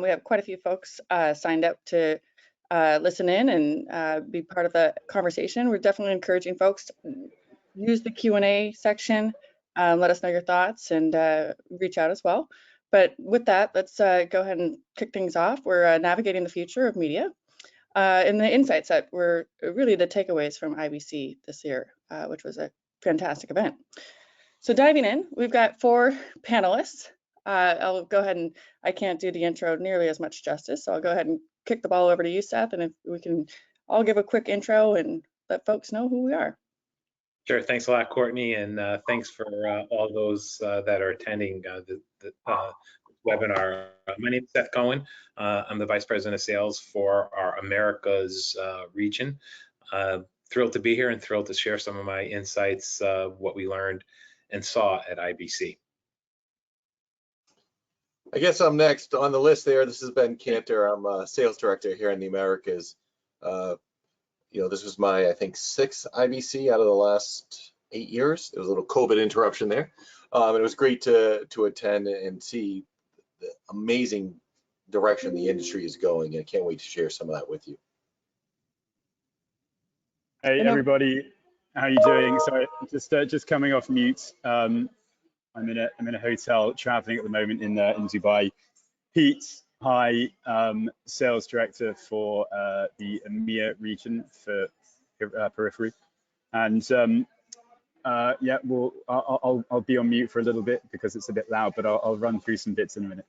We have quite a few folks signed up to listen in and be part of the conversation. We're definitely encouraging folks to use the Q&A section, let us know your thoughts, and reach out as well. But with that, let's go ahead and kick things off. We're navigating the future of media. And the insights that were really the takeaways from IBC this year, which was a fantastic event. So diving in, we've got 4 panelists. I'll go ahead and I can't do the intro nearly as much justice, so I'll go ahead and kick the ball over to you, Seth, and if we can all give a quick intro and let folks know who we are. Sure. Thanks a lot, Courtney, and thanks for all those that are attending the webinar. My name is Seth Cohen. I'm the Vice President of Sales for our Americas region. Thrilled to be here and thrilled to share some of my insights, what we learned and saw at IBC. I guess I'm next on the list there. This is Ben Canter. I'm a sales director here in the Americas. This was my, I think, 6th IBC out of the last 8 years. There was a little COVID interruption there. And it was great to attend and see the amazing direction the industry is going. I can't wait to share some of that with you. Hey everybody, how are you doing? Sorry, just coming off mute. I'm in a hotel traveling at the moment in Dubai. Pete, hi, sales director for the EMEA region for Periphery, and yeah, I'll be on mute for a little bit because it's a bit loud, but I'll run through some bits in a minute.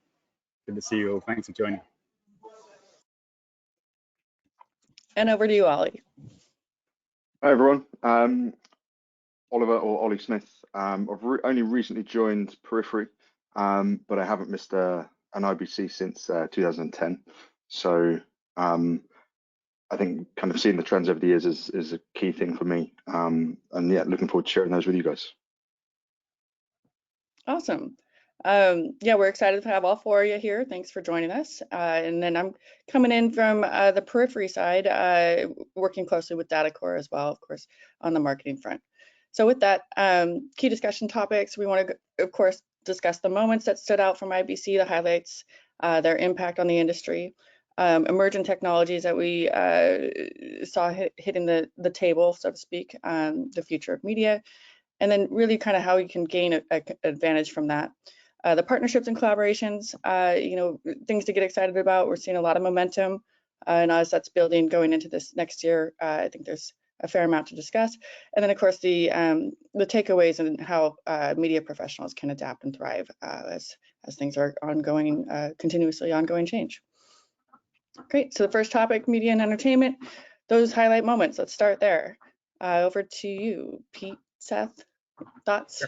Good to see you all. Thanks for joining. And over to you, Ollie. Hi everyone, Oliver or Ollie Smith. I've only recently joined Periphery, but I haven't missed an IBC since 2010. So I think kind of seeing the trends over the years is a key thing for me. And yeah, looking forward to sharing those with you guys. Awesome. Yeah, we're excited to have all 4 of you here. Thanks for joining us. And then I'm coming in from the Periphery side, working closely with DataCore as well, of course, on the marketing front. So with that, key discussion topics, we want to, of course, discuss the moments that stood out from IBC, the highlights, their impact on the industry, emerging technologies that we saw hitting the table, so to speak, the future of media, and then really kind of how we can gain an advantage from that. The partnerships and collaborations, things to get excited about. We're seeing a lot of momentum, and as that's building going into this next year, I think there's a fair amount to discuss. And then, of course, the takeaways and how media professionals can adapt and thrive as things are ongoing, continuously ongoing change. Great. So the first topic, media and entertainment, those highlight moments. Let's start there. Over to you, Pete, Seth, thoughts?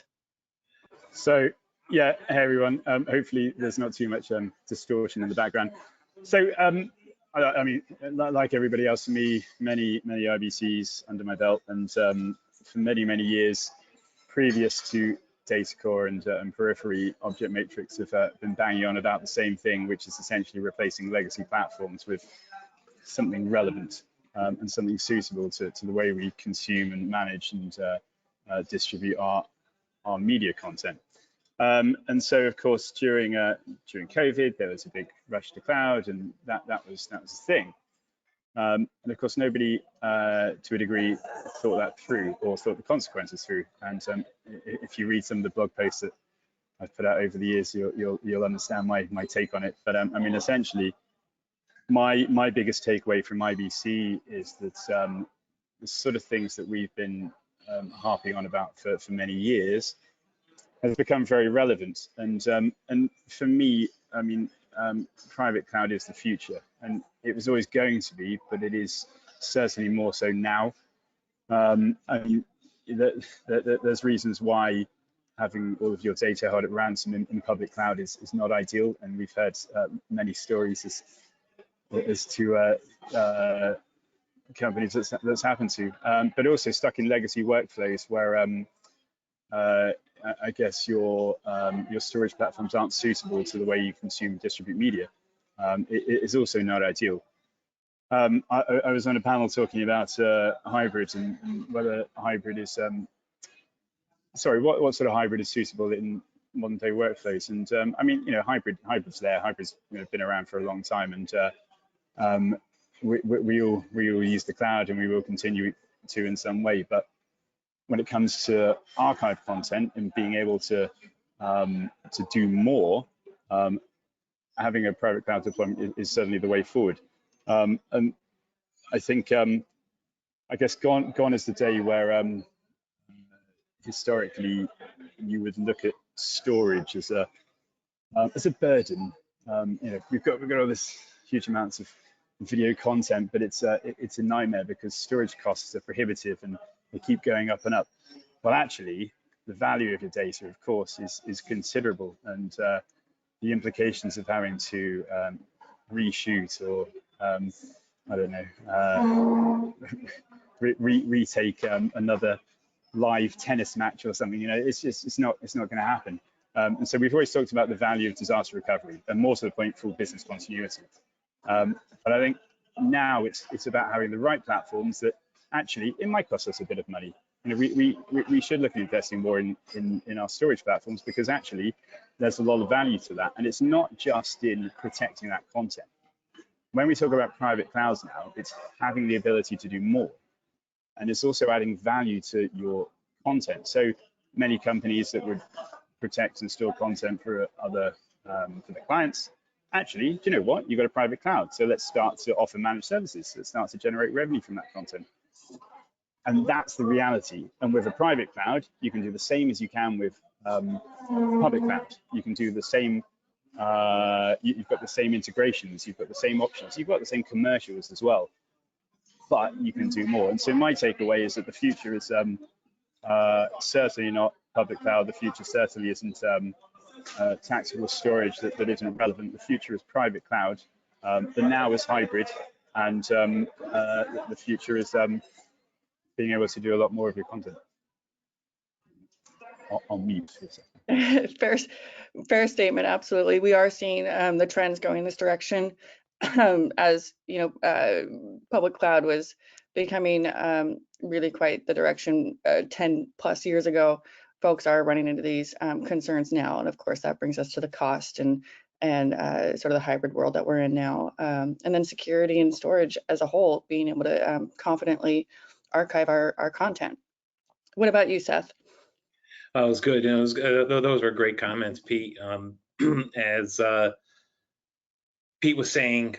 So. Yeah, hey everyone. Hopefully there's not too much distortion in the background. So, I mean, like everybody else, for me, many IBCs under my belt, and for many years previous to DataCore and Periphery, Object Matrix have been banging on about the same thing, which is essentially replacing legacy platforms with something relevant and something suitable to the way we consume and manage and distribute our media content. And so, of course, during COVID, there was a big rush to cloud, and that was the thing. And of course, nobody, to a degree, thought that through or thought the consequences through. And if you read some of the blog posts that I've put out over the years, you'll understand my take on it. But I mean, essentially, my biggest takeaway from IBC is that the sort of things that we've been harping on about for many years has become very relevant, and for me, I mean, private cloud is the future, and it was always going to be, but it is certainly more so now. I mean, there's reasons why having all of your data held at ransom in public cloud is not ideal, and we've heard many stories as to companies that's happened to, but also stuck in legacy workflows where I guess your storage platforms aren't suitable to the way you consume and distribute media. It is also not ideal. I was on a panel talking about hybrid and whether hybrid is, sorry, what sort of hybrid is suitable in modern day workflows. And I mean, hybrid's there. Hybrid's been around for a long time, and we all use the cloud, and we will continue to in some way. But when it comes to archive content and being able to do more, having a private cloud deployment is certainly the way forward. And I think, I guess gone is the day where historically you would look at storage as a burden. We've got all this huge amounts of video content, but it's a nightmare because storage costs are prohibitive and they keep going up and up. Well, actually, the value of your data, of course, is considerable, and the implications of having to reshoot or I don't know, retake another live tennis match or something. It's not going to happen. And so we've always talked about the value of disaster recovery, and more to the point, full business continuity. But I think now it's about having the right platforms that actually it might cost us a bit of money. We should look at investing more in our storage platforms, because actually there's a lot of value to that, and it's not just in protecting that content. When we talk about private clouds now, it's having the ability to do more, and it's also adding value to your content. So many companies that would protect and store content for other for their clients, actually, do you know what? You've got a private cloud, so let's start to offer managed services. Let's start to generate revenue from that content. And that's the reality. And with a private cloud, you can do the same as you can with public cloud. You can do the same, you've got the same integrations, you've got the same options, you've got the same commercials as well, but you can do more. And so my takeaway is that the future is certainly not public cloud. The future certainly isn't tactical storage that isn't relevant. The future is private cloud. The now is hybrid, and the future is being able to do a lot more of your content. I'll mute for a second. Fair statement. Absolutely, we are seeing the trends going this direction. As public cloud was becoming really quite the direction 10 plus years ago. Folks are running into these concerns now, and of course that brings us to the cost and sort of the hybrid world that we're in now, and then security and storage as a whole, being able to confidently archive our content. What about you, Seth? It was good. Those were great comments, Pete. As Pete was saying,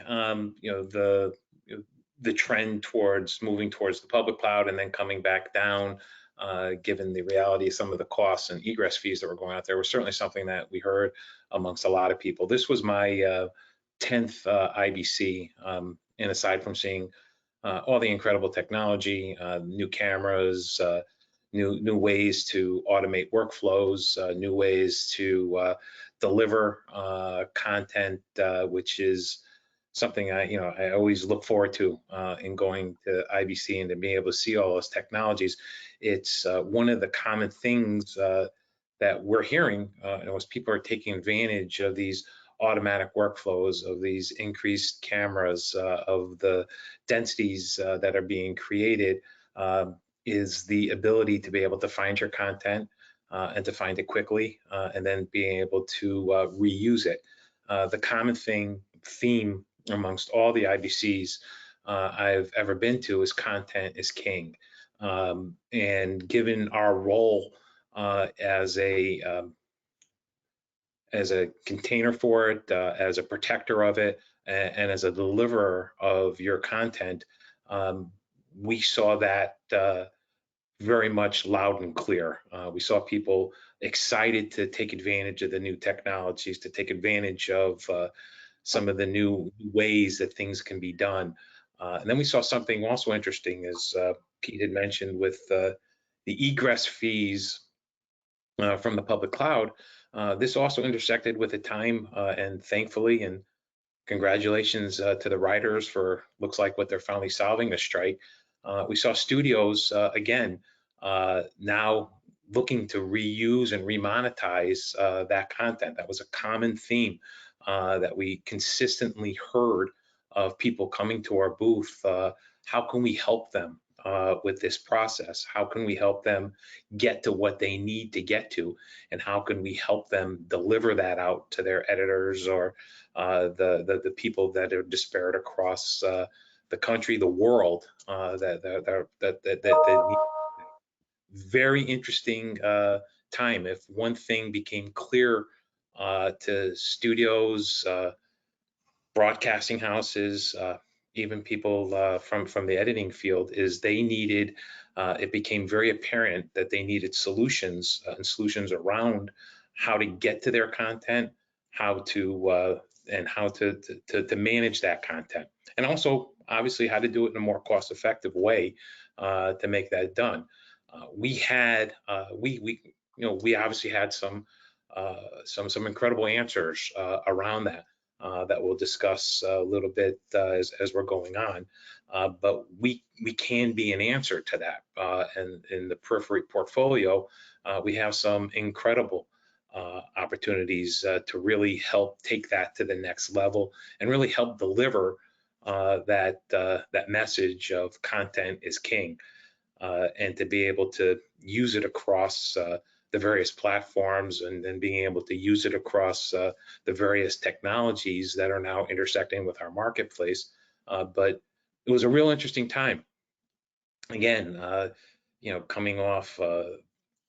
the trend towards moving towards the public cloud and then coming back down, given the reality of some of the costs and egress fees that were going out there, was certainly something that we heard amongst a lot of people. This was my 10th IBC, and aside from seeing all the incredible technology, new cameras, new ways to automate workflows, new ways to deliver content, which is something I always look forward to in going to IBC and to being able to see all those technologies. It's one of the common things that we're hearing as people are taking advantage of these automatic workflows, of these increased cameras, of the densities that are being created, is the ability to be able to find your content and to find it quickly, and then being able to reuse it. The common theme amongst all the IBCs I've ever been to is content is king. And given our role as a container for it, as a protector of it, and as a deliverer of your content, we saw that very much loud and clear. We saw people excited to take advantage of the new technologies, to take advantage of some of the new ways that things can be done. And then we saw something also interesting, as Pete had mentioned, with the egress fees from the public cloud. This also intersected with a time, and thankfully, and congratulations to the writers for, looks like what they're finally solving, the strike. We saw studios, again, now looking to reuse and remonetize that content. That was a common theme that we consistently heard of people coming to our booth. How can we help them? with this process? How can we help them get to what they need to get to, and how can we help them deliver that out to their editors or the people that are disparate across the country, the world, that need. Very interesting time. If one thing became clear to studios, broadcasting houses, even people from the editing field, is they needed, it became very apparent that they needed solutions and solutions around how to get to their content, how to and how to manage that content, and also obviously how to do it in a more cost-effective way to make that done. We obviously had some incredible answers around that. That we'll discuss a little bit as we're going on. But we can be an answer to that. And in the Periphery portfolio, we have some incredible opportunities to really help take that to the next level and really help deliver that message of content is king, and to be able to use it across the various platforms, and then being able to use it across the various technologies that are now intersecting with our marketplace. But it was a real interesting time. Again, coming off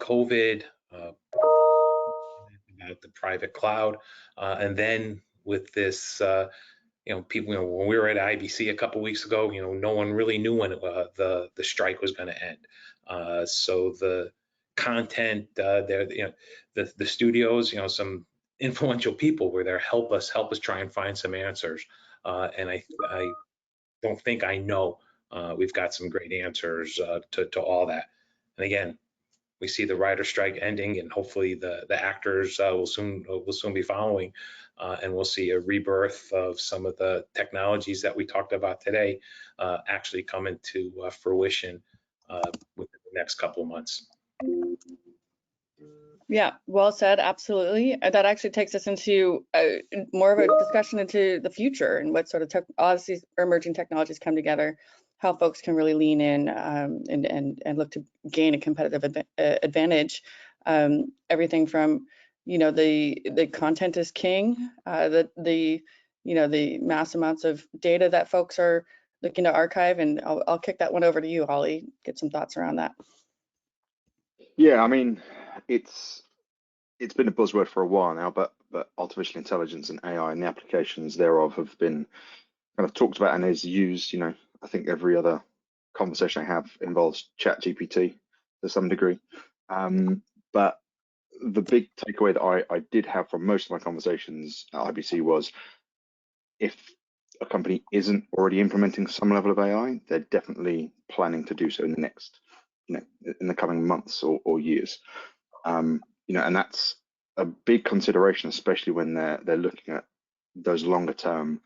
COVID, about the private cloud, and then with this, people, when we were at IBC a couple weeks ago, no one really knew when the strike was going to end. So the content there, the studios, some influential people were there, help us try and find some answers. And I don't think I know we've got some great answers to all that. And again, we see the writer strike ending, and hopefully the actors will soon be following, and we'll see a rebirth of some of the technologies that we talked about today actually come into fruition within the next couple of months. Yeah, well said. Absolutely. That actually takes us into more of a discussion into the future and what sort of all these emerging technologies come together, how folks can really lean in and look to gain a competitive advantage. Everything from, the content is king, the mass amounts of data that folks are looking to archive, and I'll kick that one over to you, Holly. Get some thoughts around that. Yeah, I mean, it's been a buzzword for a while now, but artificial intelligence and AI and the applications thereof have been kind of talked about and is used. I think every other conversation I have involves ChatGPT to some degree. But the big takeaway that I did have from most of my conversations at IBC was, if a company isn't already implementing some level of AI, they're definitely planning to do so in the next, in the coming months or years. And that's a big consideration, especially when they're looking at those longer term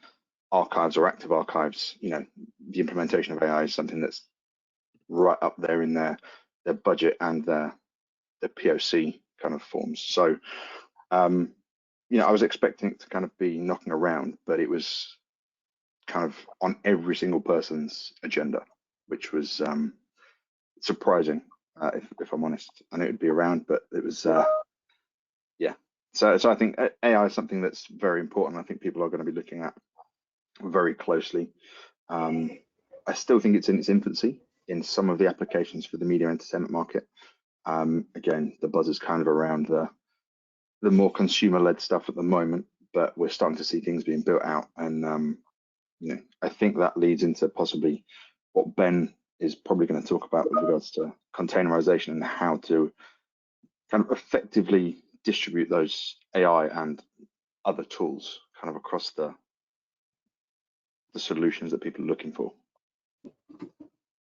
archives or active archives. The implementation of AI is something that's right up there in their budget and their POC kind of forms. So, I was expecting it to kind of be knocking around, but it was kind of on every single person's agenda, which was surprising, if I'm honest. I knew it would be around, but it was, yeah. So I think AI is something that's very important. I think people are going to be looking at very closely. I still think it's in its infancy in some of the applications for the media entertainment market. Again, the buzz is kind of around the more consumer-led stuff at the moment, but we're starting to see things being built out, and I think that leads into possibly what Ben is probably going to talk about with regards to containerization and how to kind of effectively distribute those AI and other tools kind of across the solutions that people are looking for.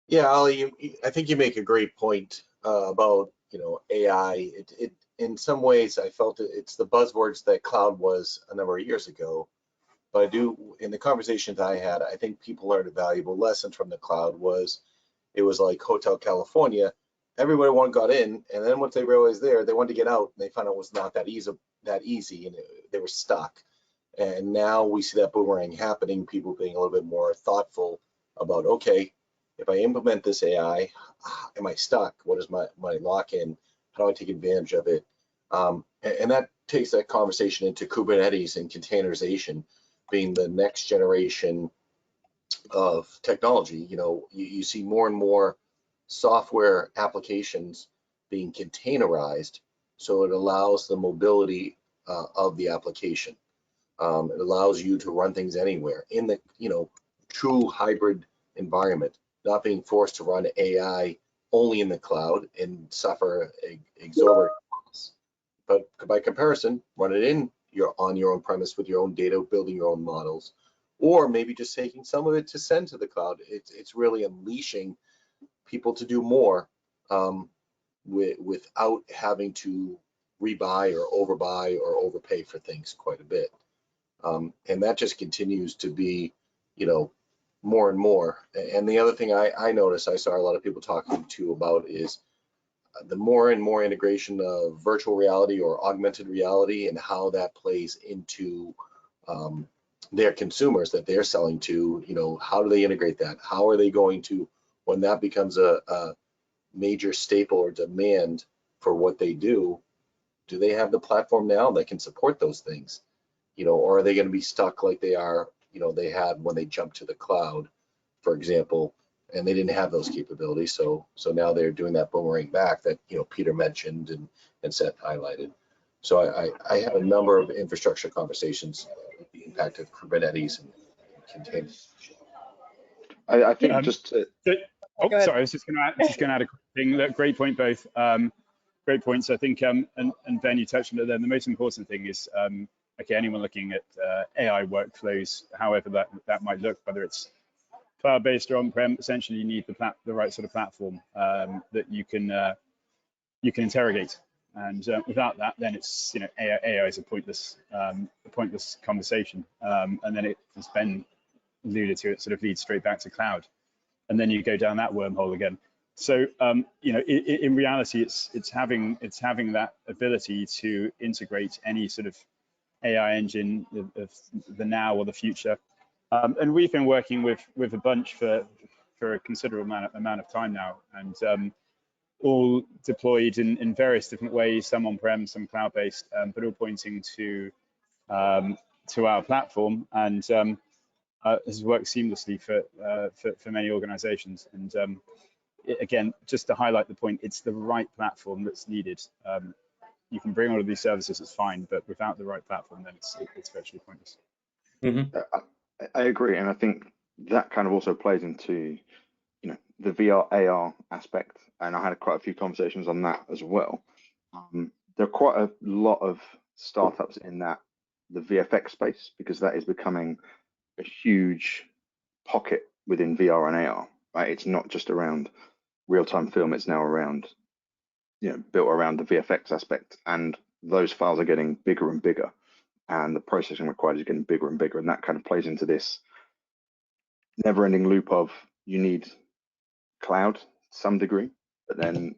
Yeah, Ali, I think you make a great point about AI. It in some ways I felt it's the buzzwords that cloud was a number of years ago. But I do, in the conversations I had, I think people learned a valuable lesson from the cloud. It was like Hotel California. Everybody got in, and then once they realized they wanted to get out, and they found out it was not that easy, and they were stuck. And now we see that boomerang happening, people being a little bit more thoughtful about, okay, if I implement this AI, am I stuck? What is my lock-in? How do I take advantage of it? And that takes that conversation into Kubernetes and containerization being the next generation of technology. You know, you see more and more software applications being containerized, so it allows the mobility of the application. It allows you to run things anywhere in the, you know, true hybrid environment, not being forced to run AI only in the cloud and suffer exorbitant costs. But by comparison, run it on your own premise with your own data, building your own models, or maybe just taking some of it to send to the cloud. It's really unleashing people to do more without having to rebuy or overbuy or overpay for things quite a bit. And that just continues to be, you know, more and more. And the other thing I noticed, I saw a lot of people talking to about is the more and more integration of virtual reality or augmented reality and how that plays into their consumers that they're selling to. You know, how do they integrate that? How are they going to, when that becomes a major staple or demand for what they do they have the platform now that can support those things? You know, or are they going to be stuck like they are, you know, they had when they jumped to the cloud, for example, and they didn't have those capabilities. So now they're doing that boomerang back that, you know, Peter mentioned and Seth highlighted. So I have a number of infrastructure conversations with the impact of Kubernetes and containers. I think sorry, I was just going to add a quick thing. Look, great point, both. Great points. I think, and Ben, you touched on it then. The most important thing is, okay, anyone looking at AI workflows, however that might look, whether it's cloud-based or on-prem, essentially you need the right sort of platform that you can interrogate. And without that, then it's, you know, AI is a pointless conversation. And then it, as Ben alluded to, it sort of leads straight back to cloud, and then you go down that wormhole again. So you know, in reality, it's having that ability to integrate any sort of AI engine of the now or the future. And we've been working with a bunch for a considerable amount of time now, and all deployed in various different ways, some on-prem, some cloud-based, but all pointing to our platform, and has worked seamlessly for many organizations. And again, just to highlight the point, it's the right platform that's needed. You can bring all of these services, it's fine, but without the right platform, then it's virtually pointless. Mm-hmm. I agree, and I think that kind of also plays into, you know, the VR AR aspect, and I had quite a few conversations on that as well. There are quite a lot of startups in the VFX space, because that is becoming a huge pocket within VR and AR. Right, it's not just around real-time film; it's now around, you know, built around the VFX aspect, and those files are getting bigger and bigger, and the processing required is getting bigger and bigger, and that kind of plays into this never-ending loop of you need cloud to some degree, but then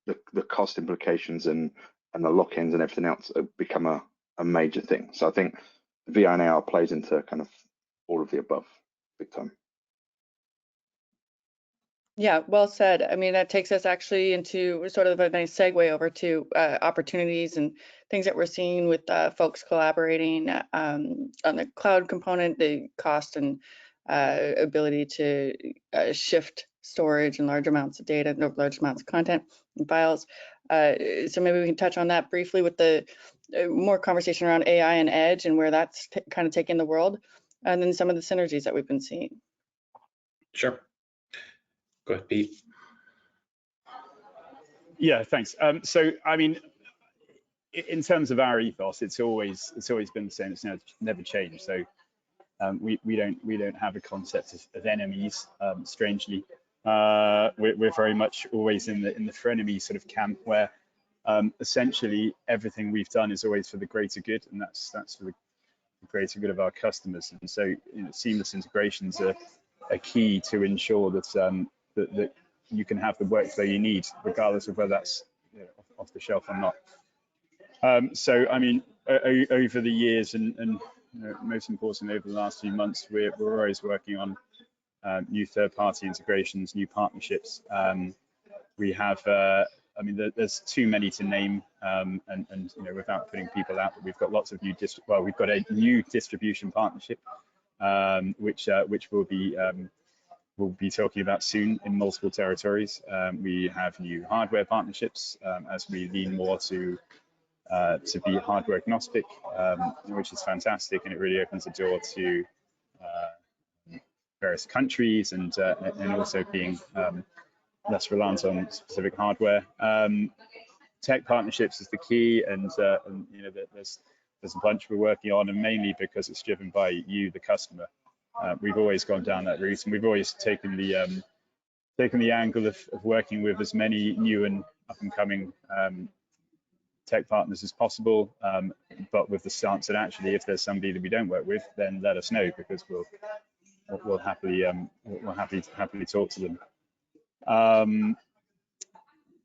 the cost implications and the lock-ins and everything else become a major thing. So I think VR and AR plays into kind of all of the above big time. Yeah, well said. I mean, that takes us actually into sort of a nice segue over to opportunities and things that we're seeing with folks collaborating on the cloud component, the cost and ability to shift storage and large amounts of data, large amounts of content and files. So maybe we can touch on that briefly with the more conversation around AI and edge and where that's kind of taking the world, and then some of the synergies that we've been seeing. Sure. Go ahead, Pete. Yeah, thanks. So, I mean, in terms of our ethos, it's always been the same. It's never changed. So, we don't have a concept of enemies. Strangely, we're very much always in the frenemy sort of camp, where essentially everything we've done is always for the greater good, and that's for the greater good of our customers. And so, you know, seamless integrations are key to ensure that that you can have the workflow you need, regardless of whether that's, you know, off the shelf or not. So, I mean, over the years, and you know, most importantly over the last few months, we're always working on new third-party integrations, new partnerships. We have, I mean, there's too many to name, and you know, without putting people out, but we've got lots of new we've got a new distribution partnership, which we'll be talking about soon in multiple territories. We have new hardware partnerships as we lean more to be hardware agnostic, which is fantastic, and it really opens the door to various countries and also being less reliant on specific hardware. Tech partnerships is the key, and you know, there's a bunch we're working on, and mainly because it's driven by you, the customer. We've always gone down that route, and we've always taken the angle of working with as many new and up-and-coming tech partners as possible, but with the stance that actually, if there's somebody that we don't work with, then let us know, because we'll happily talk to them.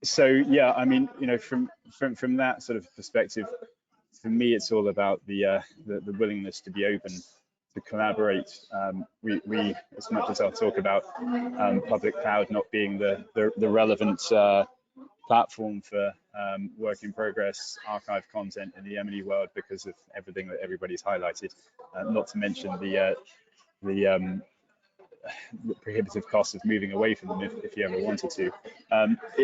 So yeah, I mean, you know, from that sort of perspective, for me, it's all about the willingness to be open, to collaborate. We, as much as I'll talk about public cloud not being the relevant platform for work in progress archive content in the M&E world because of everything that everybody's highlighted, not to mention the prohibitive cost of moving away from them if you ever wanted to.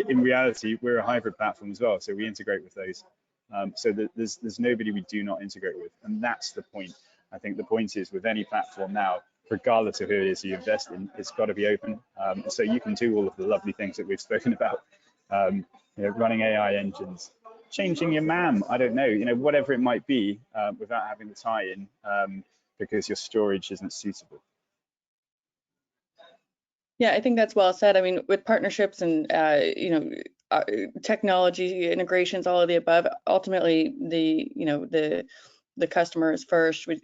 In reality, we're a hybrid platform as well, so we integrate with those. So there's nobody we do not integrate with, and that's the point. I think the point is, with any platform now, regardless of who it is you invest in, it's got to be open. So you can do all of the lovely things that we've spoken about, you know, running AI engines, changing your MAM, I don't know, you know, whatever it might be, without having the tie-in because your storage isn't suitable. Yeah, I think that's well said. I mean, with partnerships and you know, technology integrations, all of the above, ultimately the customer is first. We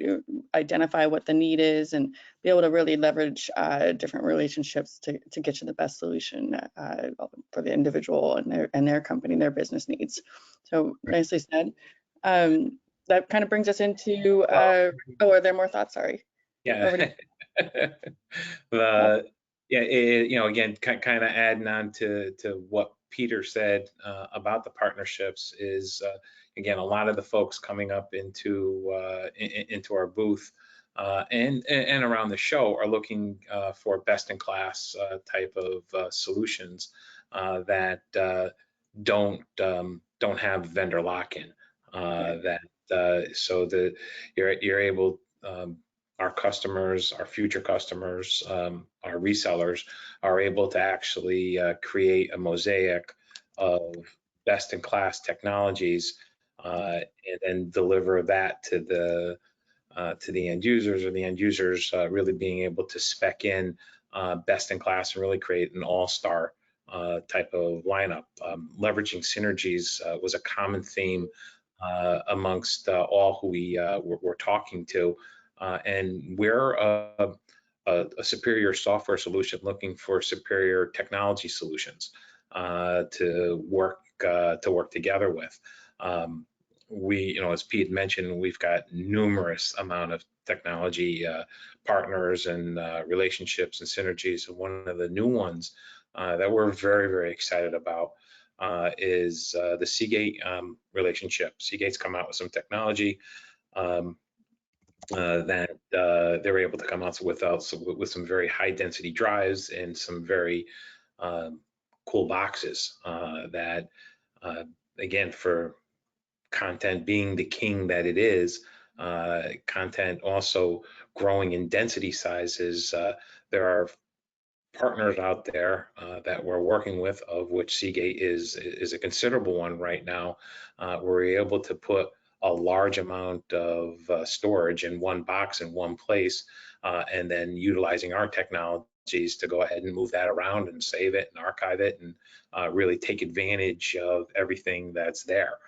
identify what the need is and be able to really leverage different relationships to get to the best solution for the individual and their company, their business needs. So nicely said. That kind of brings us into oh, are there more thoughts? Sorry. Yeah. Yeah, you know, again, kind of adding on to what Peter said about the partnerships is, again, a lot of the folks coming up into our booth and around the show are looking for best-in-class type of solutions that don't have vendor lock-in. So that you're able. Our customers, our future customers, our resellers are able to actually create a mosaic of best-in-class technologies and then deliver that to the end users, or the end users really being able to spec in best-in-class and really create an all-star type of lineup. Leveraging synergies was a common theme amongst all who we're talking to. And we're a superior software solution looking for superior technology solutions to work together with. We, you know, as Pete mentioned, we've got numerous amount of technology partners and relationships and synergies. And one of the new ones that we're very, very excited about is the Seagate relationship. Seagate's come out with some technology that they were able to come out with some very high density drives and some very cool boxes that, again, for content being the king that it is, content also growing in density sizes. There are partners out there that we're working with, of which Seagate is a considerable one right now, where we're able to put a large amount of storage in one box in one place, and then utilizing our technologies to go ahead and move that around and save it and archive it and really take advantage of everything that's there.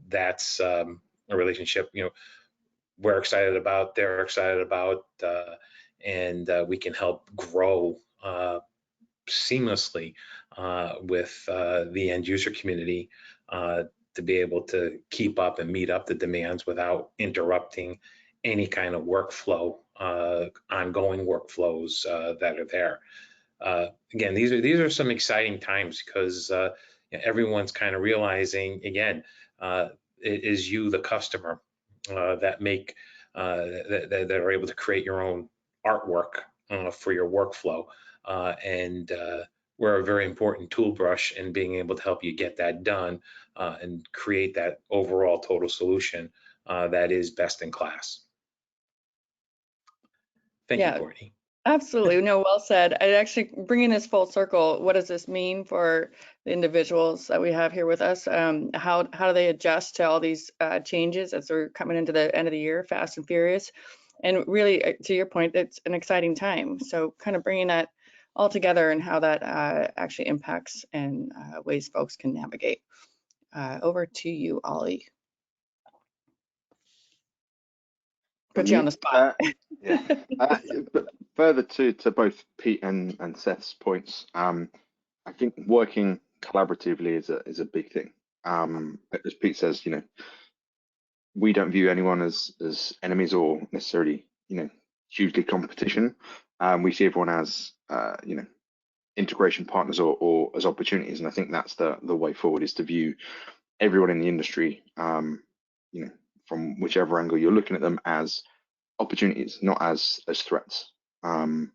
That's a relationship, you know, we're excited about, they're excited about, and we can help grow seamlessly with the end user community to be able to keep up and meet up the demands without interrupting any kind of workflow ongoing workflows that are there. Again, these are some exciting times because everyone's kind of realizing, again, it is you, the customer, that are able to create your own artwork for your workflow, and we're a very important tool brush in being able to help you get that done and create that overall total solution that is best in class. Thank you, Courtney. Absolutely. No, well said. I actually bringing this full circle. What does this mean for the individuals that we have here with us? How do they adjust to all these changes as we're coming into the end of the year, fast and furious? And really, to your point, it's an exciting time. So kind of bringing that all together and how that actually impacts and ways folks can navigate. Over to you, Ollie. Put you on the spot. But further to both Pete and Seth's points, I think working collaboratively is a big thing. As Pete says, we don't view anyone as enemies or necessarily, hugely competition. We see everyone as, integration partners or as opportunities. And I think that's the way forward, is to view everyone in the industry, from whichever angle you're looking at them, as opportunities, not as threats. And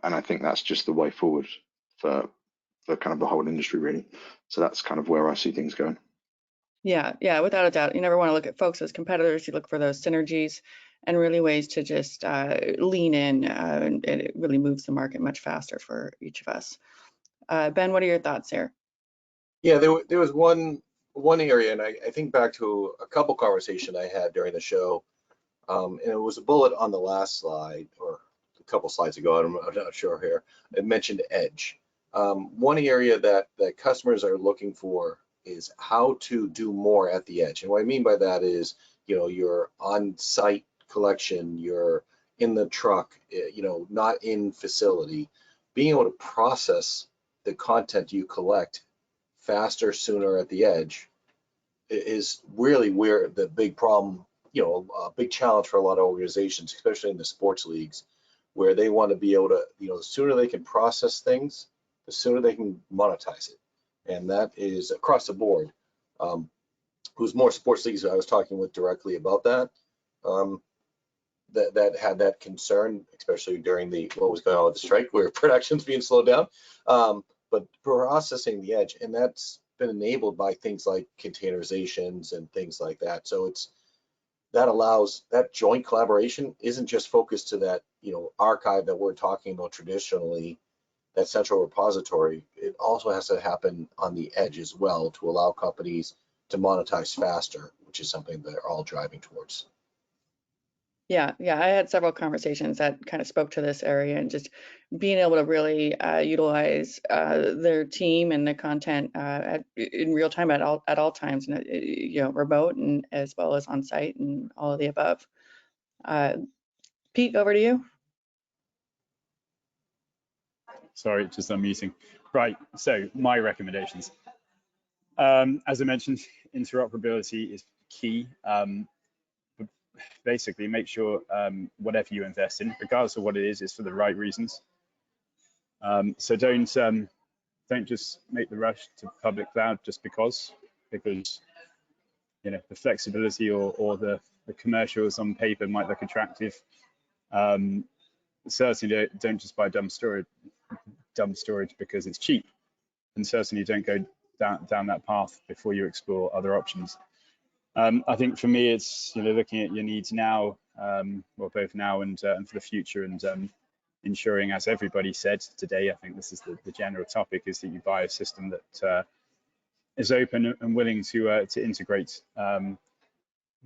I think that's just the way forward for kind of the whole industry, really. So that's kind of where I see things going. Yeah, without a doubt. You never want to look at folks as competitors. You look for those synergies and really ways to just lean in, and it really moves the market much faster for each of us. Ben, what are your thoughts here? Yeah, there was one area, and I think back to a couple conversations I had during the show, and it was a bullet on the last slide, or a couple slides ago, I'm not sure here. It mentioned edge. One area that customers are looking for is how to do more at the edge. And what I mean by that is, your on-site collection, you're in the truck, not in facility, being able to process the content you collect faster, sooner at the edge is really where the big problem, a big challenge for a lot of organizations, especially in the sports leagues, where they want to be able to, the sooner they can process things, the sooner they can monetize it. And that is across the board. Who's more sports leagues I was talking with directly about that, that had that concern, especially during what was going on with the strike, where production's being slowed down. But processing the edge, and that's been enabled by things like containerizations and things like that. So that allows that joint collaboration isn't just focused to that, archive that we're talking about traditionally, that central repository. It also has to happen on the edge as well to allow companies to monetize faster, which is something they're all driving towards. Yeah, I had several conversations that kind of spoke to this area, and just being able to really utilize their team and the content in real time at all times, and remote and as well as on site and all of the above. Pete, over to you. Sorry, just unmuting. Right, so my recommendations. As I mentioned, interoperability is key. Basically, make sure whatever you invest in, regardless of what it is for the right reasons. So don't just make the rush to public cloud just because the flexibility or the commercials on paper might look attractive. Certainly don't just buy dumb storage because it's cheap, and certainly don't go down that path before you explore other options. I think for me, it's looking at your needs now, well, both now and for the future, and ensuring, as everybody said today, I think this is the general topic, is that you buy a system that is open and willing to integrate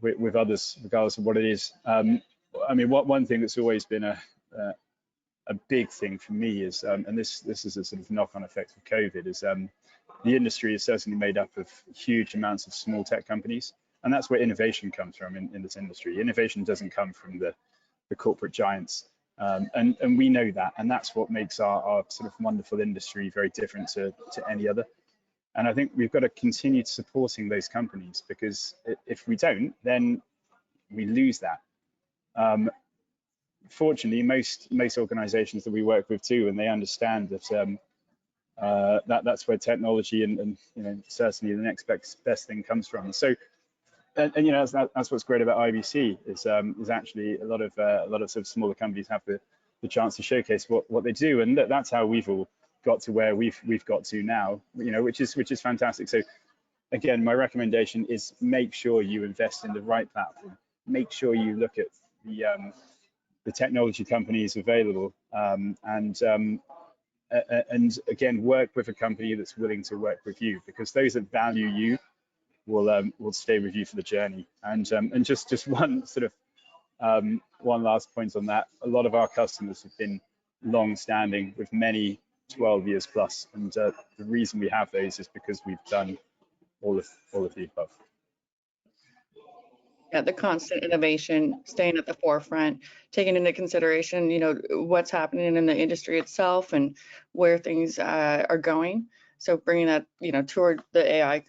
with others, regardless of what it is. I mean, one thing that's always been a big thing for me is, and this is a sort of knock-on effect of COVID, is the industry is certainly made up of huge amounts of small tech companies. And that's where innovation comes from in this industry. Innovation doesn't come from the corporate giants. And we know that. And that's what makes our sort of wonderful industry very different to any other. And I think we've got to continue supporting those companies, because if we don't, then we lose that. fortunately, most organizations that we work with too, and they understand that that's where technology and certainly the next best thing comes from. So, and that's what's great about IBC is actually a lot of sort of smaller companies have the chance to showcase what they do, and that's how we've all got to where we've got to now, which is fantastic. So again, my recommendation is make sure you invest in the right platform. Make sure you look at the technology companies available, and again, work with a company that's willing to work with you, because those that value you will stay with you for the journey. And just one sort of one last point on that. A lot of our customers have been long-standing with many 12 years plus, and the reason we have those is because we've done all of the above. Yeah, the constant innovation, staying at the forefront, taking into consideration, what's happening in the industry itself and where things are going. So bringing that, toward the AI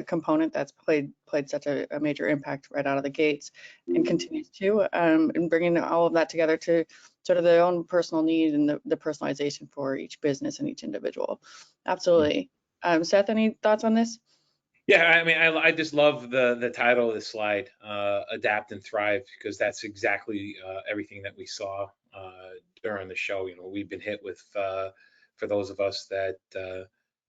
component that's played such a major impact right out of the gates and continues to, and bringing all of that together to sort of their own personal need and the personalization for each business and each individual. Absolutely. Seth, any thoughts on this? Yeah, I mean, I just love the title of the slide, Adapt and Thrive, because that's exactly everything that we saw during the show. We've been hit with, for those of us that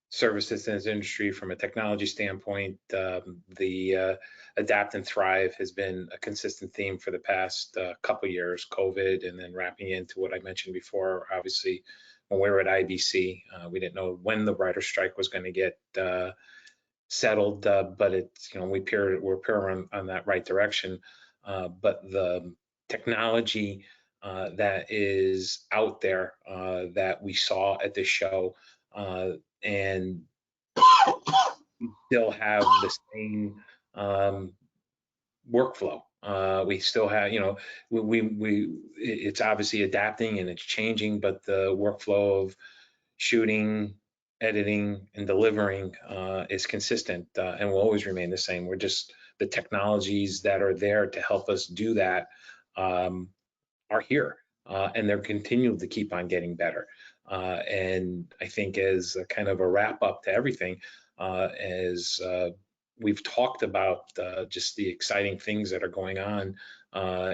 service this industry from a technology standpoint, the Adapt and Thrive has been a consistent theme for the past couple years, COVID, and then wrapping into what I mentioned before. Obviously, when we were at IBC, we didn't know when the writer strike was going to get settled, but it's, we're peering on that right direction. But the technology that is out there that we saw at the show, and still have the same workflow. We still have, it's obviously adapting and it's changing, but the workflow of shooting, editing, and delivering is consistent and will always remain the same. We're just, the technologies that are there to help us do that are here, and they're continuing to keep on getting better. And I think as a kind of a wrap up to everything, as we've talked about just the exciting things that are going on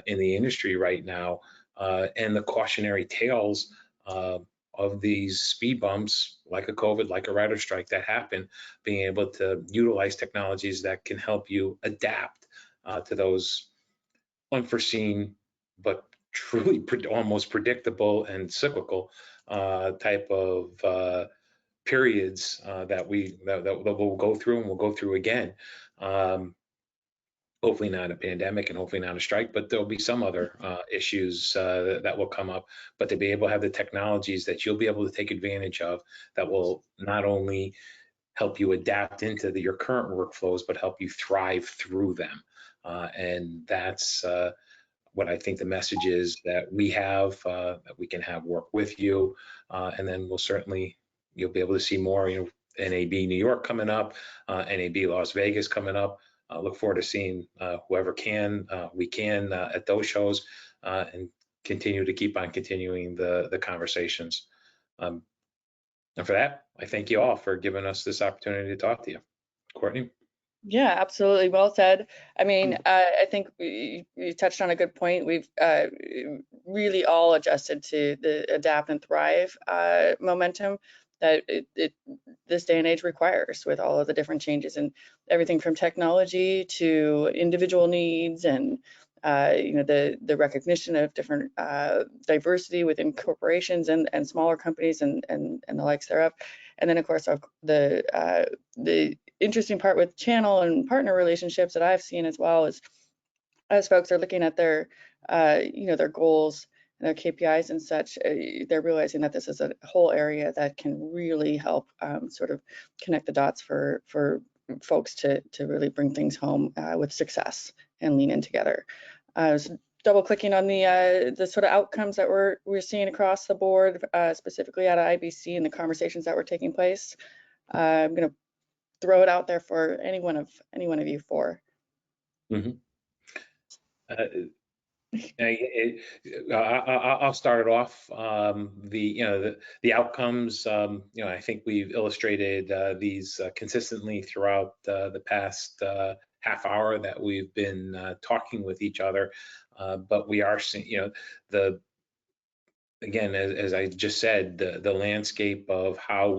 in the industry right now, and the cautionary tales of these speed bumps, like a COVID, like a writer strike that happen, being able to utilize technologies that can help you adapt to those unforeseen but truly almost predictable and cyclical type of periods that we'll go through and we'll go through again. Hopefully not a pandemic and hopefully not a strike, but there'll be some other issues that will come up. But to be able to have the technologies that you'll be able to take advantage of that will not only help you adapt into your current workflows, but help you thrive through them. And that's what I think the message is that we have, that we can have work with you. And then you'll be able to see more, NAB New York coming up, NAB Las Vegas coming up. Look forward to seeing whoever we can at those shows, and continue to keep on continuing the conversations. And for that, I thank you all for giving us this opportunity to talk to you. Courtney? Yeah, absolutely. Well said. I mean, I think you touched on a good point. We've really all adjusted to the adapt and thrive momentum that this day and age requires, with all of the different changes and everything from technology to individual needs and the recognition of different diversity within corporations and smaller companies and the likes thereof. And then of course the interesting part with channel and partner relationships that I've seen as well is, as folks are looking at their their goals and their KPIs and such, they're realizing that this is a whole area that can really help sort of connect the dots for folks to really bring things home with success and lean in together. So double clicking on the sort of outcomes that we're seeing across the board, specifically out of IBC and the conversations that were taking place. I'm going to throw it out there for any one of you four. Mm-hmm. I'll start it off. The outcomes. I think we've illustrated these consistently throughout the past half hour that we've been talking with each other. But we are seeing, again, as I just said, the landscape of how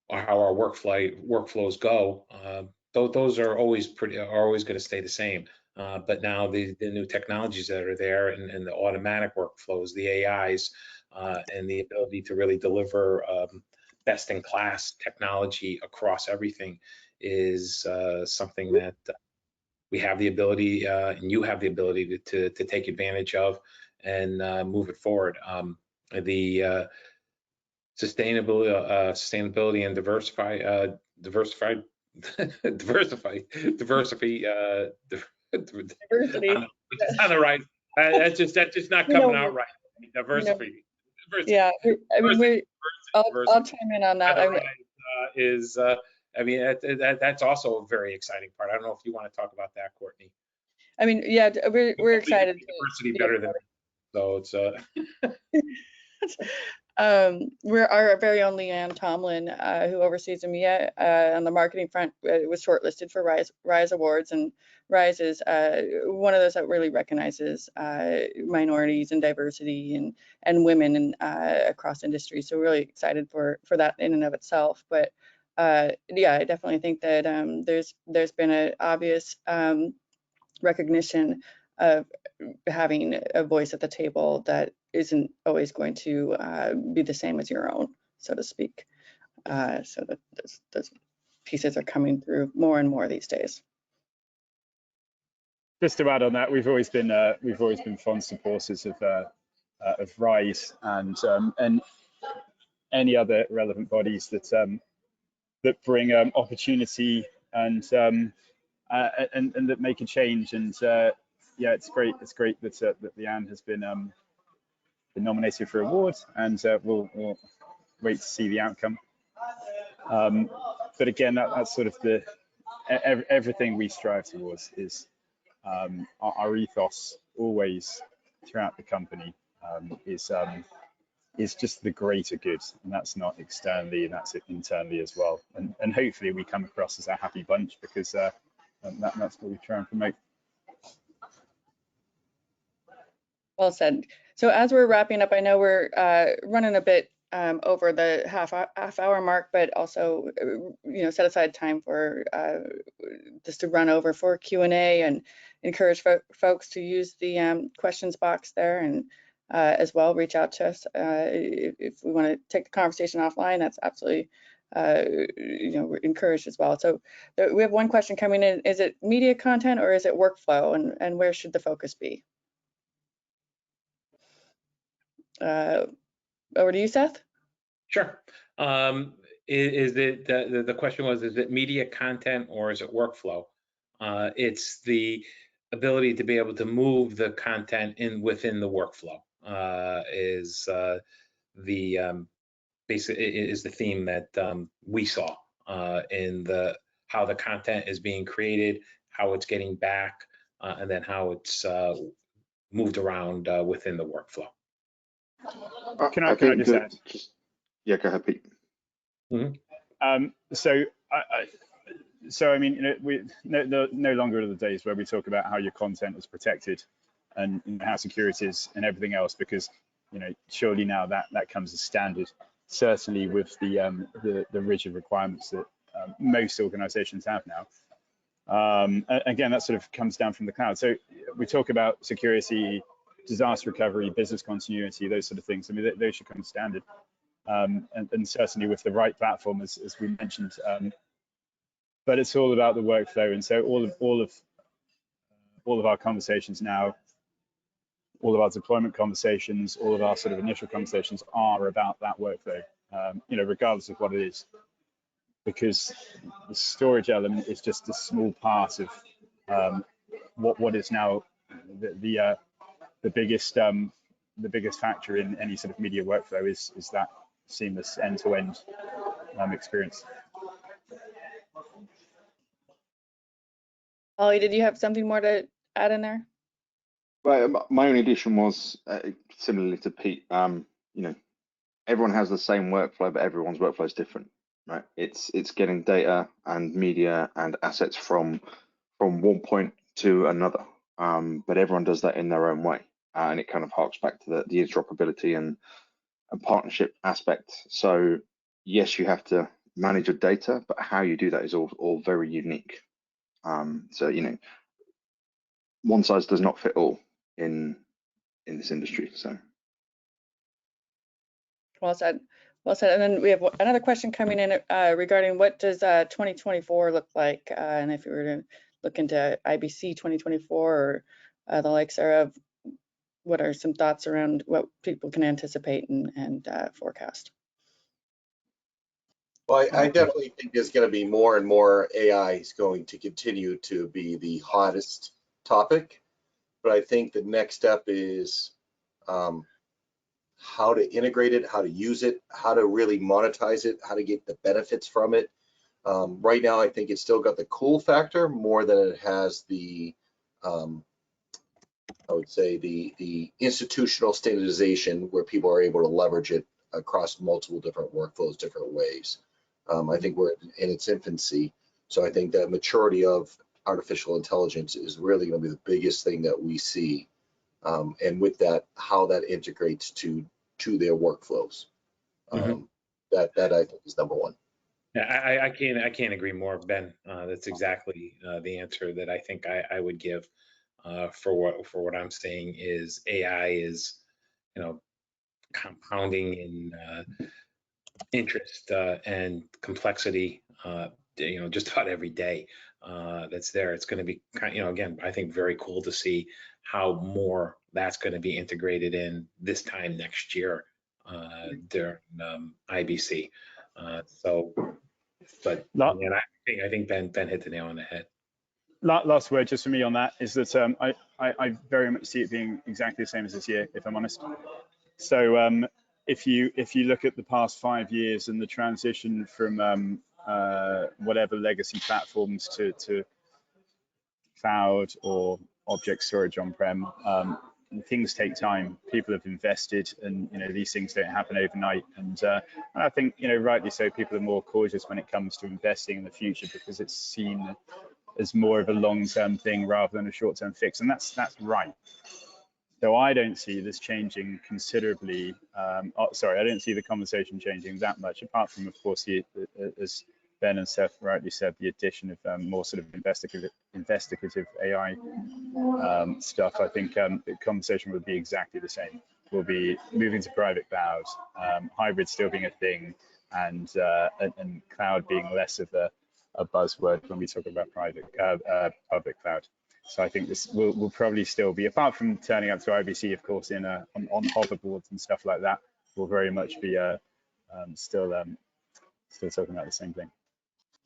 our workflows go. Those are always going to stay the same. But now the new technologies that are there and the automatic workflows, the AIs, and the ability to really deliver best in class technology across everything is something that we have the ability and you have the ability to take advantage of and move it forward. The sustainability and diversity. Diversity. It's on the right. That's just not coming out right. Diversity. Yeah, I mean, I'll chime in on that. That's also a very exciting part. I don't know if you want to talk about that, Courtney. I mean, yeah, we're excited. Diversity better than so it's we're our very own Leanne Tomlin, who oversees EMEA on the marketing front, was shortlisted for Rise Awards, and Rise is one of those that really recognizes minorities and diversity and women across industries. So really excited for that in and of itself. But yeah, I definitely think that there's been an obvious recognition of having a voice at the table that isn't always going to be the same as your own, so to speak. So that those pieces are coming through more and more these days. Just to add on that, we've always been fond supporters of Rise and any other relevant bodies that bring opportunity and that make a change. And yeah, it's great that Leanne has been nominated for awards, and we'll wait to see the outcome. But again, that's sort of everything we strive towards is our ethos always throughout the company is just the greater good, and that's not externally, and that's internally as well. And hopefully we come across as a happy bunch, because that's what we try and promote. Well said. So as we're wrapping up, I know we're running a bit over the half hour mark, but also set aside time for just to run over for Q&A and encourage folks to use the questions box there, and as well reach out to us if we want to take the conversation offline. That's absolutely we're encouraged as well. So we have one question coming in: is it media content or is it workflow, and where should the focus be? Over to you, Seth. Sure. Is it the question was, is it media content or is it workflow? It's the ability to be able to move the content within the workflow. Is the theme that we saw in how the content is being created, how it's getting back, and then how it's moved around within the workflow. Can I just add? Yeah, go ahead, Pete. Mm-hmm. So I mean, we no longer are the days where we talk about how your content is protected and how secure it is and everything else, because surely now that comes as standard, certainly with the rigid requirements that most organizations have now. Again, that sort of comes down from the cloud. So we talk about security, disaster recovery, business continuity, those sort of things. I mean, those should come standard, and certainly with the right platform, as we mentioned. But it's all about the workflow, and so all of our conversations now, all of our deployment conversations, all of our sort of initial conversations are about that workflow, regardless of what it is, because the storage element is just a small part of what is now the biggest factor in any sort of media workflow is that seamless end-to-end experience. Ollie, did you have something more to add in there? Well, my only addition was similarly to Pete. Everyone has the same workflow, but everyone's workflow is different, right? It's getting data and media and assets from one point to another, but everyone does that in their own way, and it kind of harks back to the interoperability and partnership aspect. So yes, you have to manage your data, but how you do that is all very unique. So one size does not fit all in this industry. So. Well said. Well said. And then we have another question coming in regarding what does 2024 look like? And if you were to look into IBC 2024 or the likes thereof, what are some thoughts around what people can anticipate and forecast? Well, I definitely think there's going to be more and more AI is going to continue to be the hottest topic. But I think the next step is how to integrate it, how to use it, how to really monetize it, how to get the benefits from it. Right now, I think it's still got the cool factor more than it has the, I would say, the institutional standardization where people are able to leverage it across multiple different workflows, different ways. I think we're in its infancy. So I think that maturity of artificial intelligence is really going to be the biggest thing that we see. And with that, how that integrates to their workflows. That I think is number one. Yeah, I can't agree more, Ben. That's exactly the answer that I think I would give for what I'm saying is AI is, compounding in interest and complexity, just about every day that's there. It's going to be, again, I think very cool to see how more that's going to be integrated in this time next year during IBC. But and I think Ben hit the nail on the head. Last word just for me on that is that I very much see it being exactly the same as this year, if I'm honest. So if you look at the past 5 years and the transition from whatever legacy platforms to cloud or object storage on-prem, things take time. People have invested, and these things don't happen overnight. And I think rightly so, people are more cautious when it comes to investing in the future because it's seen as more of a long-term thing rather than a short-term fix, and that's right. So I don't see this changing considerably. I don't see the conversation changing that much, apart from, of course, as Ben and Seth rightly said, the addition of more sort of investigative AI stuff. I think the conversation would be exactly the same. We'll be moving to private cloud, hybrid still being a thing, and cloud being less of a buzzword when we talk about public cloud. So I think this will probably still be, apart from turning up to IBC, of course, on hoverboards and stuff like that, will very much be still talking about the same thing.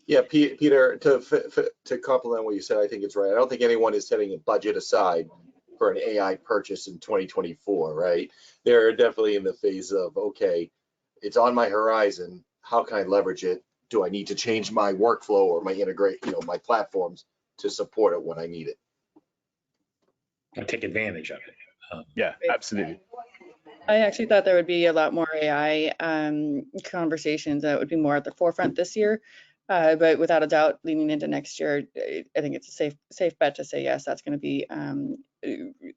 Yeah, Peter, to complement what you said, I think it's right. I don't think anyone is setting a budget aside for an AI purchase in 2024, right? They're definitely in the phase of, okay, it's on my horizon. How can I leverage it? Do I need to change my workflow or my my platforms to support it when I need it? Take advantage of it. Yeah, absolutely. I actually thought there would be a lot more AI conversations that would be more at the forefront this year. But without a doubt, leaning into next year, I think it's a safe bet to say yes, that's going to be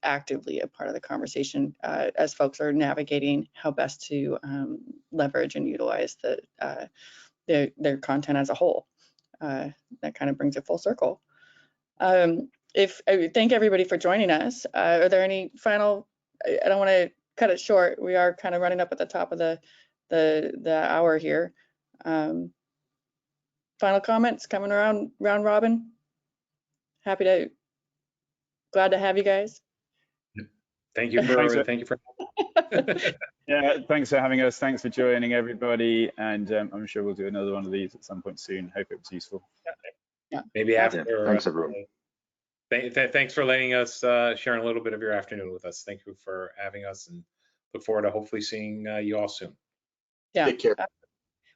actively a part of the conversation as folks are navigating how best to leverage and utilize their content as a whole. That kind of brings it full circle. Thank everybody for joining us. Are there any final? I don't want to cut it short. We are kind of running up at the top of the hour here. Final comments coming around round robin. Glad to have you guys. Thank you for Yeah, thanks for having us. Thanks for joining, everybody, and I'm sure we'll do another one of these at some point soon. Hope it was useful. Yeah. Maybe after. Thanks, everyone. Thanks for letting us sharing a little bit of your afternoon with us. Thank you for having us, and look forward to hopefully seeing you all soon. Yeah. Take care.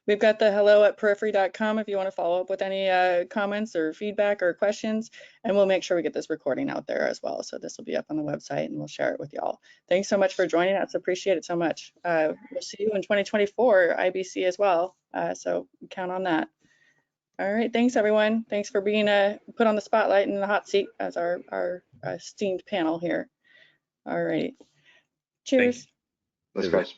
We've got the hello@periphery.com if you want to follow up with any comments or feedback or questions, and we'll make sure we get this recording out there as well. So this will be up on the website and we'll share it with y'all. Thanks so much for joining us. Appreciate it so much. We'll see you in 2024 IBC as well. So count on that. All right, thanks everyone. Thanks for being put on the spotlight and the hot seat as our esteemed panel here. All right, cheers. Let's guys.